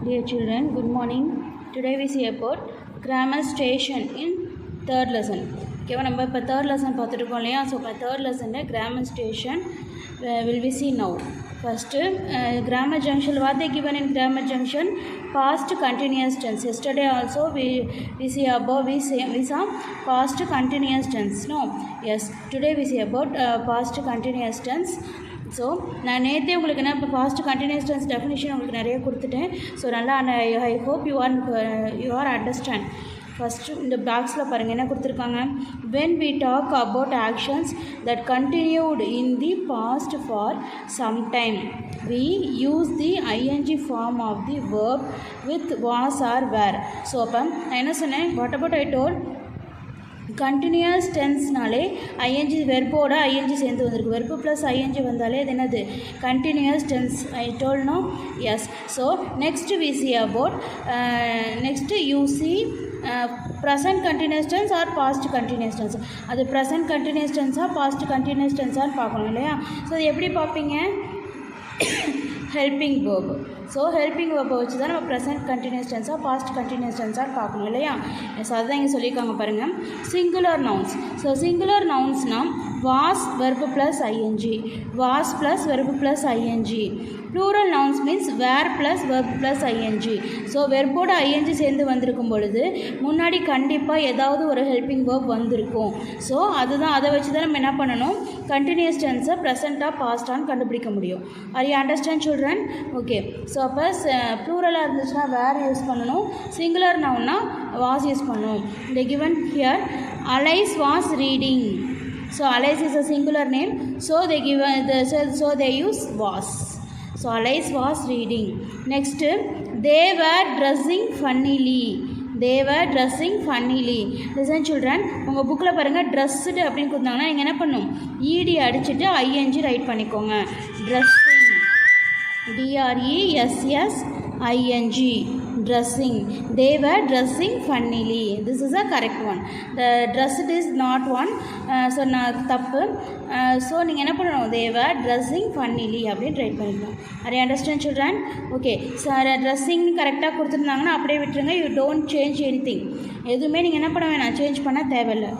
Dear children, good morning. Today we see about grammar station in third lesson. Okay, நம்ம இப்போ third lesson பார்த்துருக்கோம் இல்லையா? So இப்போ third lesson grammar station will we see now. First, grammar junction. What they given in grammar junction? Past continuous tense. Yesterday also we see above we saw past continuous tense. No, yes. Today we see about past continuous tense. So நான் நேற்றே உங்களுக்கு என்ன இப்போ past continuous tense definition உங்களுக்கு நிறைய கொடுத்துட்டேன். So நல்லா I hope you are understand. First இந்த பாக்ஸில் பாருங்கள் என்ன கொடுத்துருக்காங்க. when we talk about actions that continued in the past for some time we use the ing form of the verb with was or were. So அப்போ நான் என்ன சொன்னேன், what about I told continuous டென்ஸ்னாலே ING வெர்போட ING சேர்ந்து வந்திருக்கு. Verb plus ING வந்தாலே அது என்னது continuous tense. I told no. Yes. So next we see about next you see present continuous tense or past continuous tense. அது present continuous டென்ஸாக past continuous டென்ஸான்னு பார்க்கணும் இல்லையா? ஸோ அது எப்படி பார்ப்பீங்க? Helping verb. ஸோ ஹெல்பிங் வேர்பை வச்சு தான் நம்ம ப்ரெசன்ட் கண்டினியூஸ் டென்ஸாக பாஸ்ட் கண்டினியூஸ் டென்ஸாக பார்க்கணும் இல்லையா? எஸ், அதுதான் இங்கே சொல்லியிருக்காங்க பாருங்கள். Singular nouns. ஸோ சிங்குலர் நவுன்ஸ்னால் was verb plus ING, was plus verb plus ING. Plural nouns means were plus verb plus ING. So வெர்போட ஐஎன்ஜி சேர்ந்து வந்திருக்கும் பொழுது முன்னாடி கண்டிப்பாக ஏதாவது ஒரு ஹெல்பிங் வேர்ப் வந்திருக்கும். ஸோ அதுதான், அதை வச்சு தான் நம்ம என்ன பண்ணணும், கண்டினியூஸ் டென்ஸை ப்ரெசண்ட்டாக பாஸ்டான்னு கண்டுபிடிக்க முடியும். Are you understand children? Okay. So அப்போ ப்ளூரலாக இருந்துச்சுன்னா வேர் யூஸ் பண்ணணும், சிங்குலர் நவுன்னா வாஸ் யூஸ் பண்ணணும். இந்த given here Alice was reading. So Alice is a singular name. So they give so they use was. So Alice was reading. Next, they were dressing funnily. They were dressing funnily. Listen children, உங்கள் புக்கில் பாருங்கள் ட்ரெஸ்ஸுடு அப்படின்னு கொடுத்தாங்கன்னா நீங்கள் என்ன பண்ணணும், இடி அடிச்சுட்டு ஐஎன்ஜி ரைட் பண்ணிக்கோங்க. Dressing, DRESSING, dressing. They were dressing funnily. This is a correct one. The dressed is not one. So நான் தப்பு. ஸோ நீங்கள் என்ன பண்ணணும், they were dressing funnily அப்படின்னு ரைட் பண்ணிக்கலாம். Are you understand children? Okay. Sir dressing கரெக்டாக கொடுத்துருந்தாங்கன்னா அப்படியே விட்டுருங்க. You don't change anything. எதுவுமே நீங்கள் என்ன பண்ண வேணாம், சேஞ்ச் பண்ண தேவையில்லை.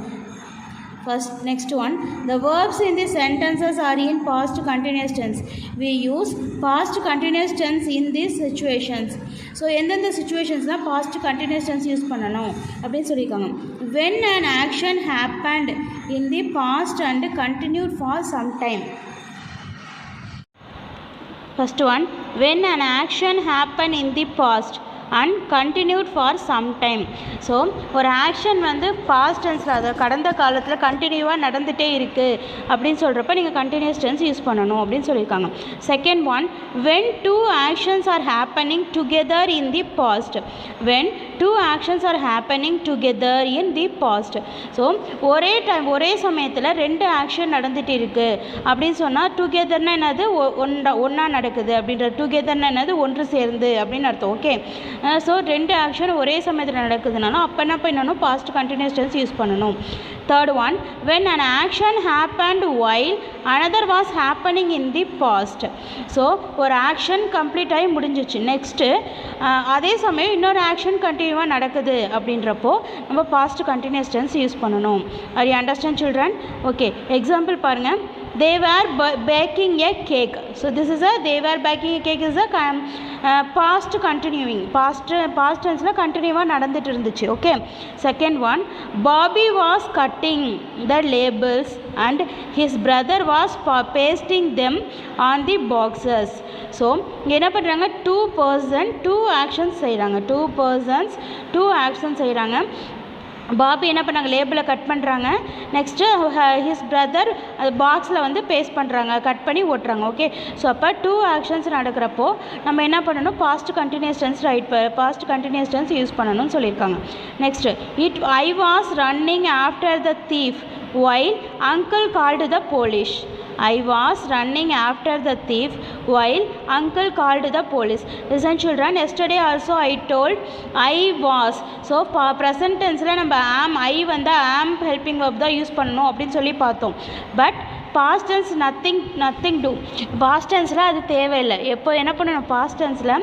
First, next one, the verbs in the sentences are in past continuous tense. We use past continuous tense in these situations. So எந்தெந்த situationsனால் past continuous tense யூஸ் பண்ணணும் அப்படின்னு சொல்லியிருக்காங்க. When an action happened in the past and continued for some time. First one, when an action happened in the past and continued for some time. So ஒரு action வந்து past டென்ஸில், அதை கடந்த காலத்தில் கண்டினியூவாக நடந்துகிட்டே இருக்குது அப்படின்னு சொல்கிறப்ப நீங்கள் கண்டினியூஸ் டென்ஸ் யூஸ் பண்ணணும் அப்படின்னு சொல்லியிருக்காங்க. Second one, when two actions are happening together in the past. When two actions are happening together in the past. So ஒரே டைம் ஒரே சமயத்தில் ரெண்டு ஆக்ஷன் நடந்துகிட்டு இருக்குது அப்படின்னு சொன்னால் டுகெதர்னா என்னது, ஒன்றா நடக்குது அப்படின்ற. டுகெதர்னா என்னது, ஒன்று சேர்ந்து அப்படின்னு அர்த்தம். ஓகே. ஸோ ரெண்டு ஆக்ஷன் ஒரே சமயத்தில் நடக்குதுனாலும் அப்போ என்ன பண்ணணும், பாஸ்ட் கண்டினியூஸ் டென்ஸ் யூஸ் பண்ணணும். Third one, when an action happened while another was happening in the past. So ஒரு ஆக்ஷன் கம்ப்ளீட் ஆகி முடிஞ்சிச்சு, நெக்ஸ்ட்டு அதே சமயம் இன்னொரு ஆக்ஷன் கண்டினியூவாக நடக்குது அப்படின்றப்போ நம்ம பாஸ்ட் கண்டினியூஸ் டென்ஸ் யூஸ் பண்ணணும். Are you understand children? Okay. Example பாருங்கள். They were baking a cake. So this is a they were baking a cake is a past continuing. Past tenseல கண்டினியூவாக நடந்துட்டு இருந்துச்சு. Okay. Second one, Bobby was cutting the labels and his brother was pasting them on the boxes. So இங்கே என்ன பண்ணுறாங்க, two actions செய்கிறாங்க. two actions செய்கிறாங்க. Bobby என்ன பண்ணாங்க, லேபிளை கட் பண்ணுறாங்க. நெக்ஸ்ட்டு ஹிஸ் பிரதர் அது பாக்ஸில் வந்து பேஸ்ட் பண்ணுறாங்க, கட் பண்ணி ஓட்டுறாங்க. ஓகே. ஸோ அப்போ டூ ஆக்ஷன்ஸ் நடக்கிறப்போ நம்ம என்ன பண்ணணும், past continuous tense past continuous tense use பண்ணணும்னு சொல்லியிருக்காங்க. Next, I was running after the thief while uncle called the police. I was running after the thief while uncle called the police. Listen children, yesterday also I told I was. So present tense la நம்ம am, I வந்து am helping verb தான் use பண்ணணும் அப்படின்னு சொல்லி பார்த்தோம். But past tense nothing to. Past டென்ஸில் அது தேவையில்லை. எப்போ என்ன பண்ணணும், பாஸ்ட் டென்ஸில்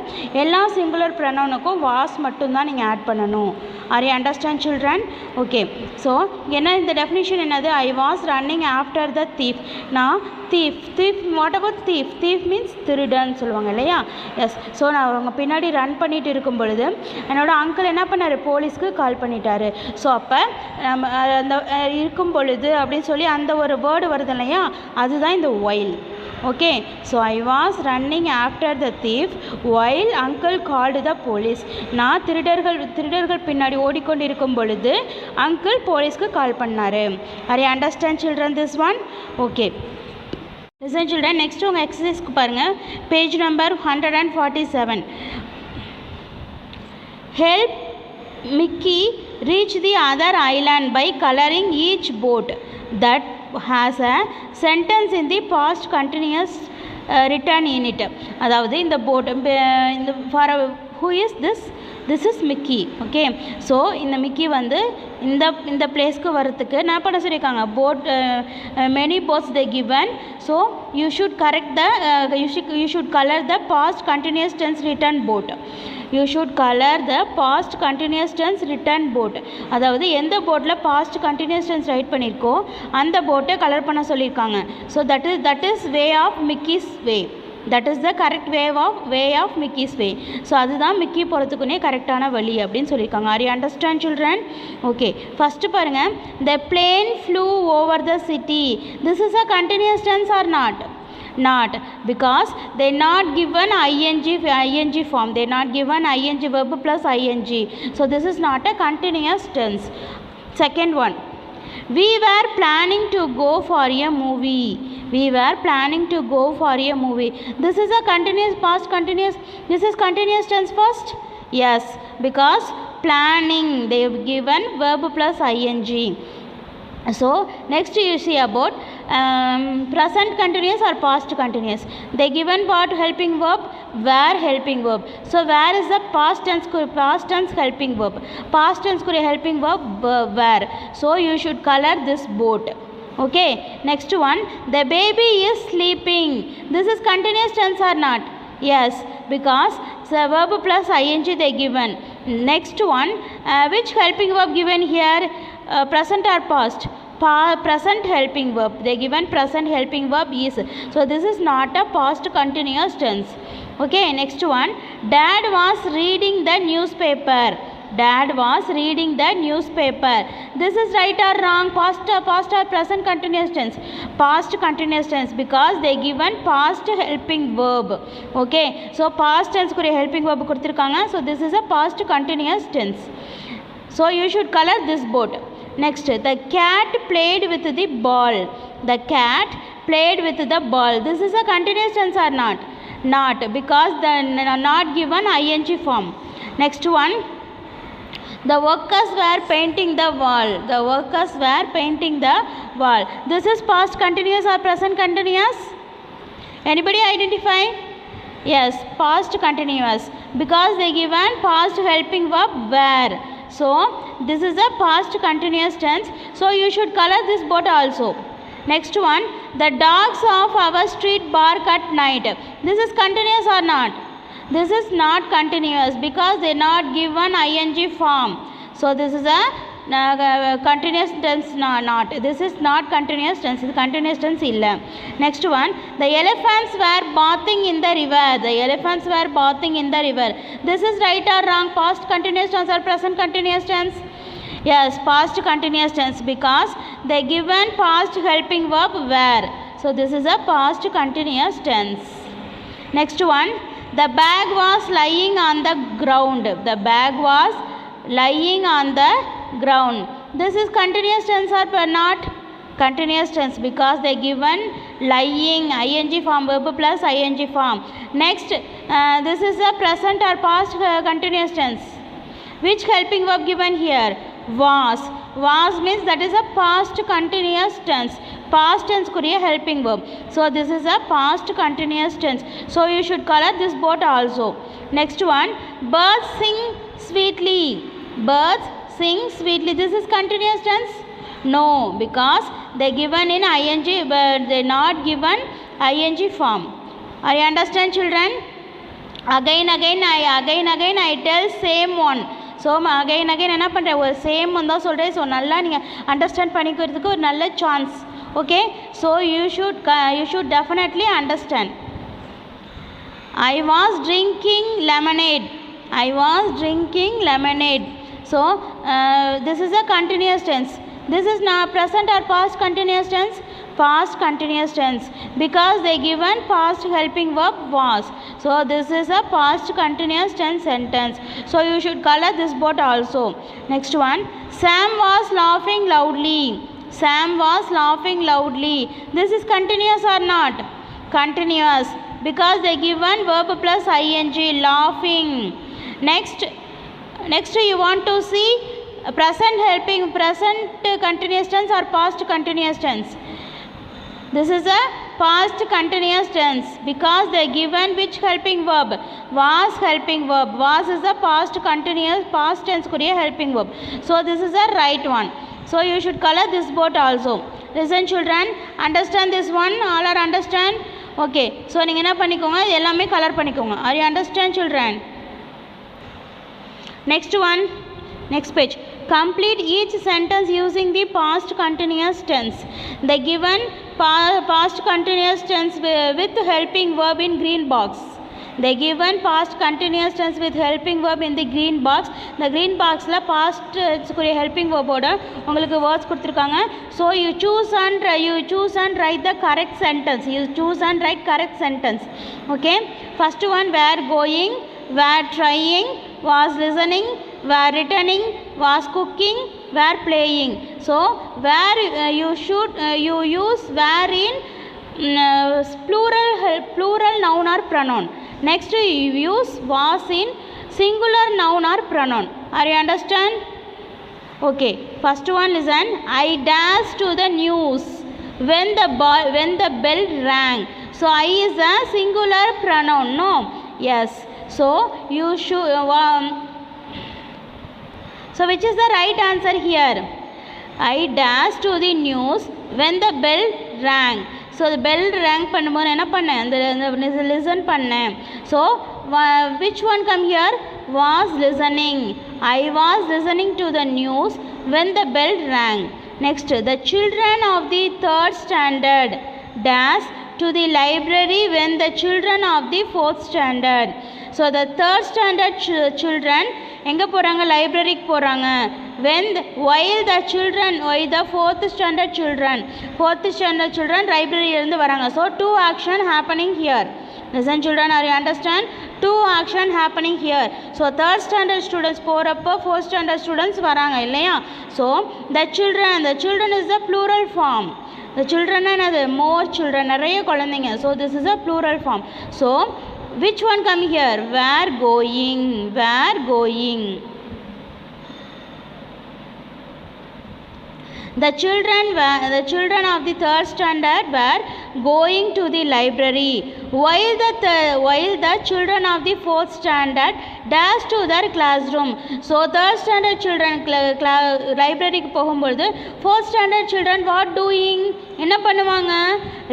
எல்லா சிங்குலர் ப்ரொனவுனுக்கும் வாஸ் மட்டும்தான் நீங்கள் ஆட் பண்ணணும். Are you understand children? Okay. So என்ன இந்த டெஃபினிஷன் என்னது, I was running after the thief. நான் thief what about thief means திருடன்னு சொல்லுவாங்க இல்லையா? எஸ். ஸோ நான் அவங்க பின்னாடி ரன் பண்ணிட்டு இருக்கும் பொழுது என்னோடய அங்கிள் என்ன பண்ணார், போலீஸ்க்கு கால் பண்ணிட்டாரு. ஸோ அப்போ நம்ம அந்த இருக்கும் பொழுது அப்படின்னு சொல்லி அந்த ஒரு வேர்டு வருது இல்லையா, அதுதான் இந்த while. Okay. So I was running after the thief while uncle called the police. நான் திருடர்கள் பின்னாடி ஓடிக்கொண்டு இருக்கும் பொழுது அங்கிள் போலீஸ்க்கு கால் பண்ணார். Are you understand children this one? Okay. Listen children, next உங்கள் எக்ஸசைஸ்க்கு பாருங்கள், page number 147. Help Mickey reach the other island by colouring each boat that has a sentence in the past continuous written in it. அதாவது இந்த boat இந்த for who is this is Mickey. Okay. So இந்த Mickey வந்து இந்த பிளேஸ்க்கு வரத்துக்கு நான் பண்ண சொல்லியிருக்காங்க, boat many boats they given. So you should correct the you should color the past continuous tense written boat. You should color the past continuous tense written boat. அதாவது எந்த போட்டில் past continuous tense ரைட் பண்ணியிருக்கோ அந்த போட்டை colour பண்ண சொல்லியிருக்காங்க. So that is way of Mickey's way. That is the correct way of Mickey's way. So அதுதான் Mickey போகிறதுக்குன்னே கரெக்டான வழி அப்படின்னு சொல்லியிருக்காங்க. R you understand children? Okay. First பாருங்கள், the plane flew over the city. This is a continuous tense or not? Not, because they not given ing form. They not given ing verb plus ing. So this is not a continuous tense. Second one, we were planning to go for a movie. We were planning to go for a movie. This is a continuous past continuous. This is continuous tense first. Yes, because planning they have given verb plus ing. So next you see about present continuous or past continuous. They given what helping verb, were helping verb. So where is the past tense helping verb. Past tense helping verb were. So you should color this boat. Okay. Next one, the baby is sleeping. This is continuous tense or not? Yes, because the verb plus ing they given. Next one, which helping verb given here, present or past? Present helping verb. They given present helping verb is. So this is not a past continuous tense. Okay. Next one, dad was reading the newspaper. Dad was reading the newspaper. This is right or wrong? Past or present continuous tense? Past continuous tense, because they given past helping verb. Okay. So past tense ku helping verb கொடுத்திருக்காங்க. So this is a past continuous tense. So you should color this boat. Next, the cat played with the ball. The cat played with the ball. This is a continuous tense or not? Not, because the not given ing form. Next one, the workers were painting the wall. The workers were painting the wall. This is past continuous or present continuous? Anybody identify? Yes, past continuous, because they given past helping verb were. So this is a past continuous tense. So you should color this boat also. Next one, the dogs of our street bark at night. This is continuous or not? This is not continuous, because they not given ing form. So this is a continuous tense. Not. This is not continuous tense. This continuous tense illa. Next one, the elephants were bathing in the river. The elephants were bathing in the river. This is right or wrong? Past continuous tense or present continuous tense? Yes, past continuous tense, because they given past helping verb were. So this is a past continuous tense. Next one, the bag was lying on the ground. The bag was lying on the ground. This is continuous tense or not? Continuous tense, because they given lying ing form, verb plus ing form. Next, this is a present or past continuous tense. Which helping verb given here? Was. Was means that is a past continuous tense. Past tense kuriya helping verb. So this is a past continuous tense. So you should color this boat also. Next one, birds sing sweetly. Birds sing sweetly. This is continuous tense? No, because they given in ing but they not given ing form. Are you understand children? Again I tell same one. So again என்ன பண்ணுறேன் ஒரு same தான் சொல்கிறேன். So நல்லா நீங்கள் understand பண்ணிக்கிறதுக்கு ஒரு நல்ல chance. Okay, so you should definitely understand. I was drinking lemonade. So this is a continuous tense. This is now present or past continuous tense? Past continuous tense, because they given past helping verb was. So this is a past continuous tense sentence. So you should color this board also. Next one, Sam was laughing loudly. This is continuous or not? Continuous, because they given verb plus ing, laughing. Next you want to see present continuous tense or past continuous tense. This is a past continuous tense, because they given which helping verb? Was helping verb. Was is the past tense kudiya helping verb. So this is the right one. So you should color this board also. Listen children, understand this one. All are understand? Okay, so நீங்க என்ன பண்ணிக்கோங்க, எல்லாமே colour பண்ணிக்கோங்க. Are you understand children? Next page. Complete each sentence using the past continuous tense. The given past continuous tense with helping verb in green box. They given past continuous tense with helping verb in the green box. The green box la past helping verb oda ungalku words kuduthirukanga. So you choose and write the correct sentence. Okay, first one, were going, were trying, was listening, were returning, was cooking, were playing. So where you use were in plural noun or pronoun. Next you use was in singular noun or pronoun. Are you understand? Okay, first one, listen. I dashed to the news when the bell rang. So I is a singular pronoun, no? Yes. So you should so which is the right answer here? I dashed to the news when the bell rang. So the bell rang பண்ணும்போது என்ன பண்ணேன், அந்த listen பண்ணேன். So which one come here? Was listening. I was listening to the news when the bell rang. Next, the children of the 3rd standard dash to the library when the children of the 4th standard. So the 3rd standard children எங்க போறாங்க, லைப்ரரிக்கு போறாங்க. while the 4th standard children library இருந்து வராங்க. So two action happening here. Listen children, are you understand? Two action happening here. So 3rd standard students போறப்போ 4th standard students வராங்க இல்லையா? So the children is the plural form. The children and more children, நிறைய குழந்தைங்க. So this is a plural form. So which one come here? Were going. The children of the 3rd standard were going to the library, while the children of the 4th standard dashed to their classroom. So 3rd standard children library க்கு போகும்போது 4th standard children what doing? என்ன பண்ணுவாங்க?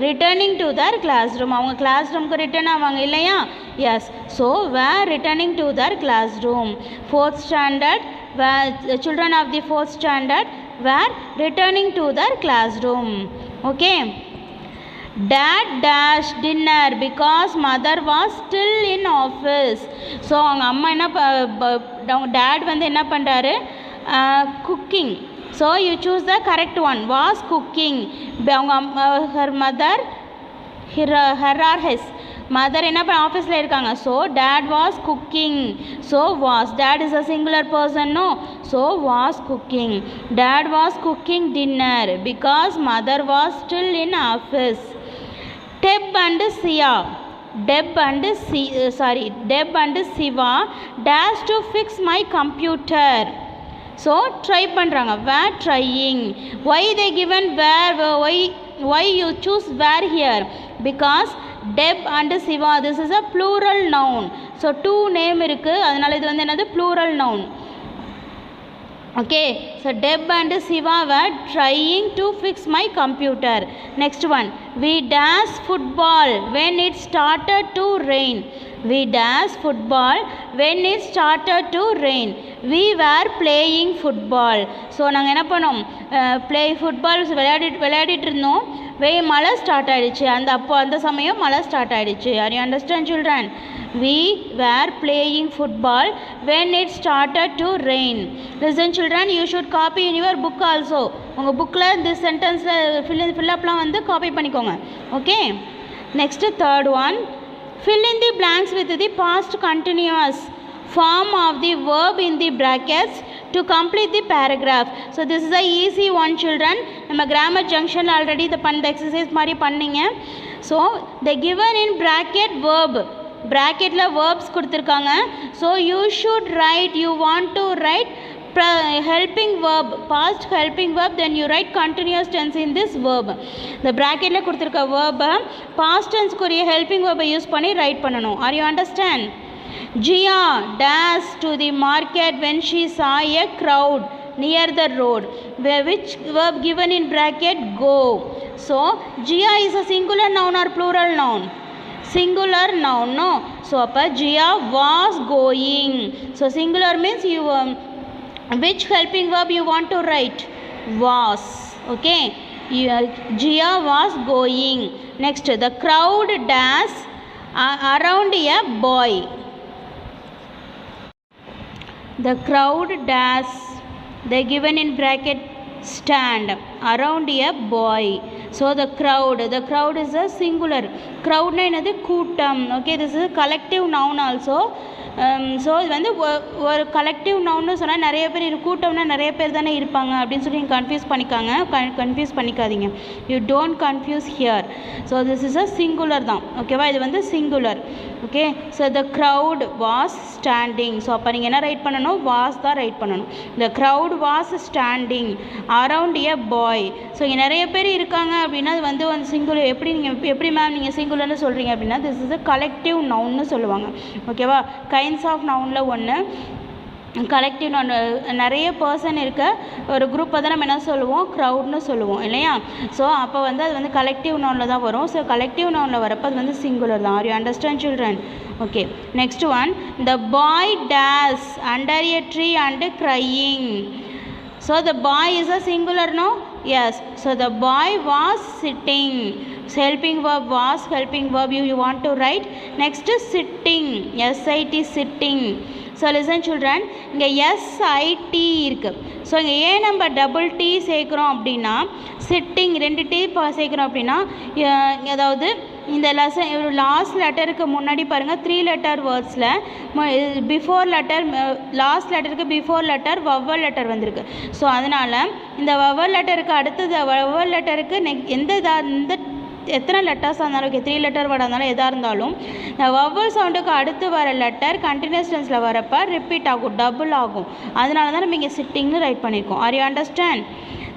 Returning to their classroom. அவங்க classroomக்கு return ஆவாங்க இல்லையா? Yes. So were returning to their classroom. 4th standard the children of the 4th standard were returning to their classroom. Okay. Dad dashed dinner because mother was still in office. So அவங்க அம்மா என்ன dad வந்து என்ன பண்றாரு, cooking. So you choose the correct one. Was cooking. her mother her or his mother என்ன ஆஃபீஸில் இருக்காங்க. So dad was cooking. So was, dad is a singular person, no? So was cooking. Dad was cooking dinner because mother was still in office. Deb and Siva dash to fix my computer. So try பண்றாங்க. Were trying. Why they given where? Why you choose where here? Because Deb and Siva, this is a plural noun. So two name இருக்கு, அதனால இது வந்து என்னது plural noun. Okay, so Deb and Siva were trying to fix my computer. Next one, we danced football when it started to rain. We danced football when it started to rain. We were playing football. So நாங்கள் என்ன பண்ணோம், play football விளையாடிட்டு இருந்தோம். மழை start ஆகிடுச்சு. அந்த சமயம் மழை ஸ்டார்ட் ஆகிடுச்சு. R you understand children? We were playing football when it started to rain. Listen children, you should copy in your book also. உங்கள் புக்கில் இந்த சென்டென்ஸில் ஃபில்லப்லாம் வந்து காப்பி பண்ணிக்கோங்க. Okay, next third one, fill in the blanks with the past continuous form of the verb in the brackets to complete the paragraph. So this is a easy one children. நம்ம grammar junction already the exercise மாதிரி பண்ணீங்க. So the given in bracket verb, bracketல verbs கொடுத்திருக்காங்க. So you should write, you want to write helping verb, past helping verb, then you write continuous tense in this verb. The bracketல கொடுத்திருக்க verb past tense குரிய helping verb use பண்ணி write பண்ணணும். Are you understand? Jia dashed to the market when she saw a crowd near the road. Which verb given in bracket? Go. So Jia is a singular noun or plural noun? Singular noun, no. So appa Jia was going. So singular means you which helping verb you want to write? Was. Okay, Jia was going. Next, the crowd dashed around a boy. The crowd dash, they given in bracket stand around a boy. So the crowd is a singular. Crowd na enadhu கூட்டம். Okay, this is a collective noun also. So இது வந்து ஒரு collective நவுன்னு சொன்னால் நிறைய பேர் கூட்டம்னா நிறைய பேர் தானே இருப்பாங்க அப்படின்னு சொல்லி நீங்கள் கன்ஃபியூஸ் பண்ணிக்காதீங்க. You don't confuse here. So this is a singular தான். ஓகேவா, இது வந்து singular. Okay, so the crowd was standing. So அப்போ நீங்கள் என்ன ரைட் பண்ணணும்? வாஸ் தான் ரைட் பண்ணணும். த crowd was standing around a bye. So இங்கே நிறைய பேர் இருக்காங்க அப்படின்னா அது வந்து ஒரு சிங்குலர். எப்படி மேம் நீங்கள் சிங்குலர்னு சொல்கிறீங்க அப்படின்னா திஸ் இஸ் அ கலெக்டிவ் நவுன்னு சொல்லுவாங்க. ஓகேவா, கைண்ட்ஸ் ஆஃப் நவுனில் ஒன்று கலெக்டிவ் நவுன். நிறைய பர்சன் இருக்க ஒரு குரூப்பை தான் நம்ம என்ன சொல்லுவோம்? க்ரௌட்னு சொல்லுவோம் இல்லையா? ஸோ அப்போ வந்து அது வந்து கலெக்டிவ் நவுனில் தான் வரும். ஸோ கலெக்டிவ் நவுனில் வரப்போ அது வந்து சிங்குலர் தான். R you understand children? Okay, next one, the bye days under a tree and crying. So the boy is a singular, no? Yes. So the boy was sitting. So helping verb was, helping verb you want to write. Next is sitting. S-I-T, sitting. So listen children, இங்கே S-I-T இருக்குது. So இங்கே ஏன் நம்ம double D சேர்க்குறோம் அப்படின்னா sitting 2 D சேர்க்குறோம் அப்படின்னா அதாவது இந்த லாஸ்ட் லெட்டருக்கு முன்னாடி பாருங்கள் 3 லெட்டர் வேர்ட்ஸில் பிஃபோர் லெட்டர் லாஸ்ட் லெட்டருக்கு பிஃபோர் லெட்டர் வவ்வல் லெட்டர் வந்திருக்கு. ஸோ அதனால் இந்த வவ்வல் லெட்டருக்கு அடுத்தது வவ்வல் லெட்டருக்கு எந்த எத்தனை லெட்டர்ஸாக இருந்தாலும் ஓகே 3 லெட்டர் வேர்டாக இருந்தாலும் எதாக இருந்தாலும் வவ்வல் சவுண்டுக்கு அடுத்து வர லெட்டர் கண்டினியூஸ் டென்ஸில் வரப்போ ரிப்பீட் ஆகும், டபுள் ஆகும். அதனால தான் நம்ம இங்கே சிட்டிங்னு ரைட் பண்ணியிருக்கோம். R you understand?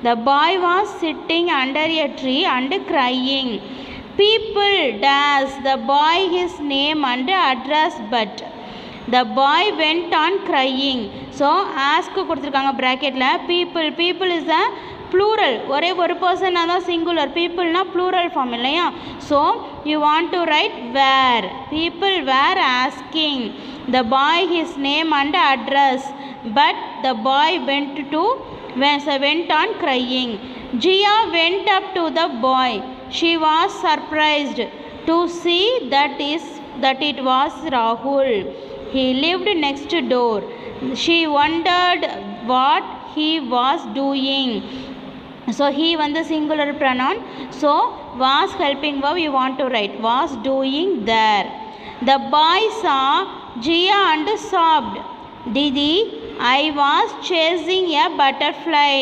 The bye was sitting under a tree and crying. People dash the boy his name and address, but the boy went on crying. So ask கொடுத்துருக்காங்க ப்ராக்கெட்டில். people is a plural. ஒரே ஒரு பர்சனாக தான் singular. பீப்புள்னா plural form இல்லையா? So you want to write where. People were asking the boy his name and address, but the boy went on crying. Jia went up to the boy. She was surprised to see that it was Rahul. He lived next door. She wondered what he was doing. So he வந்து singular pronoun. So was helping verb you want to write. Was doing there. The boy saw Jia and sobbed. Didi, I was chasing a butterfly.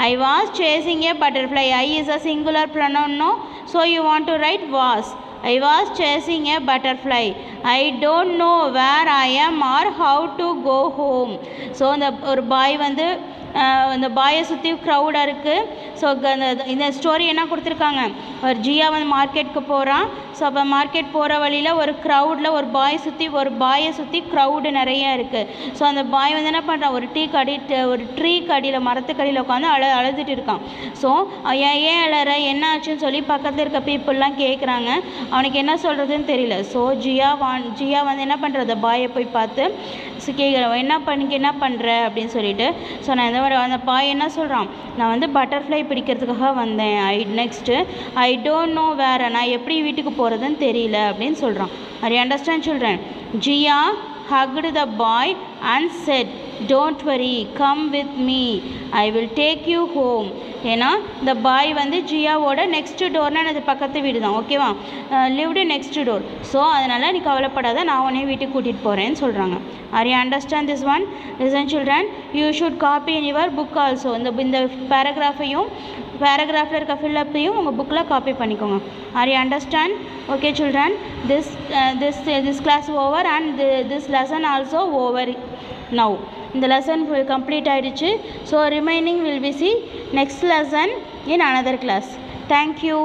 I was chasing a butterfly. I is a singular pronoun, no? So you want to write was. I was chasing a butterfly. I don't know where I am or how to go home. So the ஒரு பாய் வந்து இந்த பாயை சுற்றி க்ரௌடாக இருக்குது. So இந்த story என்ன கொடுத்துருக்காங்க, ஒரு ஜியா வந்து மார்க்கெட்டுக்கு போகிறான். ஸோ அப்போ மார்க்கெட் போகிற வழியில் ஒரு க்ரௌடில் ஒரு பாயை சுற்றி க்ரௌடு நிறையா இருக்குது. ஸோ அந்த பாய் வந்து என்ன பண்ணுறான், ஒரு ட்ரீ கடியில் மரத்துக்கடியில் உட்காந்து அழுதுட்டு இருக்கான். ஸோ ஏன் அழற, என்ன ஆச்சுன்னு சொல்லி பக்கத்தில் இருக்க பீப்புளெலாம் கேட்குறாங்க. அவனுக்கு என்ன சொல்கிறதுன்னு தெரியல. ஸோ ஜியா வந்து என்ன பண்ணுறது, பாயை போய் பார்த்து கேட்குறேன், என்ன பண்ணுற அப்படின்னு சொல்லிட்டு. ஸோ நான் இந்த மாதிரி அந்த பாய் என்ன சொல்கிறான், நான் வந்து பட்டர்ஃப்ளை பிடிக்கிறதுக்காக வந்தேன். ஐ டோன்ட் நோ வேறு, நான் எப்படி வீட்டுக்கு போகிறதுன்னு தெரியல அப்படின்னு சொல்கிறான். Are you understand children? Jia hugged the boy and said, don't worry, come with me, I will take you home. ஏன்னா இந்த பாய் வந்து ஜியாவோட நெக்ஸ்ட் டோர்னால் அது பக்கத்து வீடு தான், ஓகேவா, லிவ்டு நெக்ஸ்ட் டோர். ஸோ அதனால் நீ கவலைப்படாத, நான் உன்னை வீட்டுக்கு கூட்டிகிட்டு போகிறேன்னு சொல்கிறாங்க. Are you understand this one? Listen children, you should copy in your book also. இந்த பேராகிராஃபில் இருக்க ஃபில்லப்பையும் உங்கள் புக்கில் காப்பி பண்ணிக்கோங்க. Are you understand? Okay children, this class over and this lesson also over now. இந்த லெசன் கம்ப்ளீட் ஆகிடுச்சு. So remaining will be C next lesson in another class. Thank you.